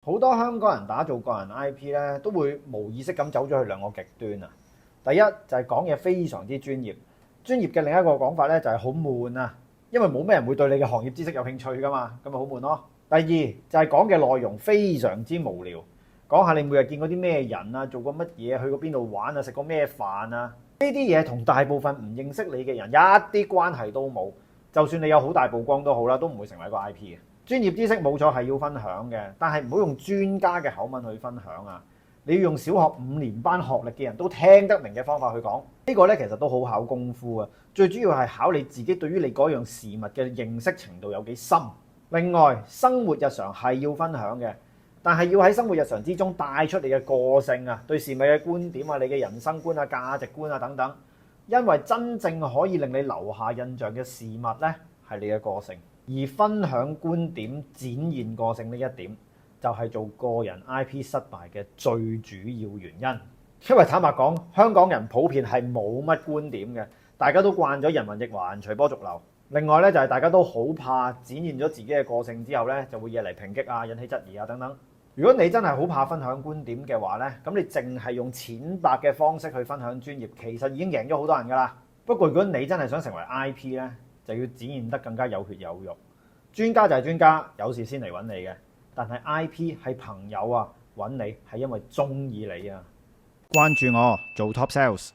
好多香港人打造個人 IP 咧，都會無意識咁走咗去兩個極端啊。第一就係講嘢非常之專業，專業嘅另一個講法咧就係好悶啊，因為冇咩人會對你嘅行業知識有興趣噶嘛，咁咪好悶咯。第二就係講嘅內容非常之無聊，講下你每日見過啲咩人啊，做過乜嘢，去過邊度玩啊，食過咩飯啊，呢啲嘢同大部分唔認識你嘅人一啲關係都冇，就算你有好大曝光都好啦，都唔會成為一個 IP 嘅。專業知識冇錯係要分享嘅，但係唔好用專家嘅口吻去分享啊！你要用小學5年班學歷嘅人都聽得明嘅方法去講，呢個呢其實都好考功夫啊！最主要係考你自己對於你嗰樣事物嘅認識程度有幾深。另外，生活日常係要分享嘅，但係要喺生活日常之中帶出你嘅個性啊、對事物嘅觀點啊、你嘅人生觀啊、價值觀啊等等。因為真正可以令你留下印象嘅事物呢，係你嘅個性。而分享觀點、展現個性呢一點，就係做個人 IP 失敗嘅最主要原因。因為坦白講，香港人普遍係冇乜觀點嘅，大家都慣咗人云亦云、隨波逐流。另外咧就係大家都好怕展現咗自己嘅個性之後咧，就會惹嚟抨擊啊、引起質疑啊等等。如果你真係好怕分享觀點嘅話咧，咁你淨係用淺白嘅方式去分享專業，其實已經贏咗好多人㗎啦。不過如果你真係想成為 IP 咧，就要展現得更加有血有肉。專家就係專家，有事先嚟揾你嘅。但係 IP 係朋友啊，揾你係因為中意你啊。關注我做 Top Sales。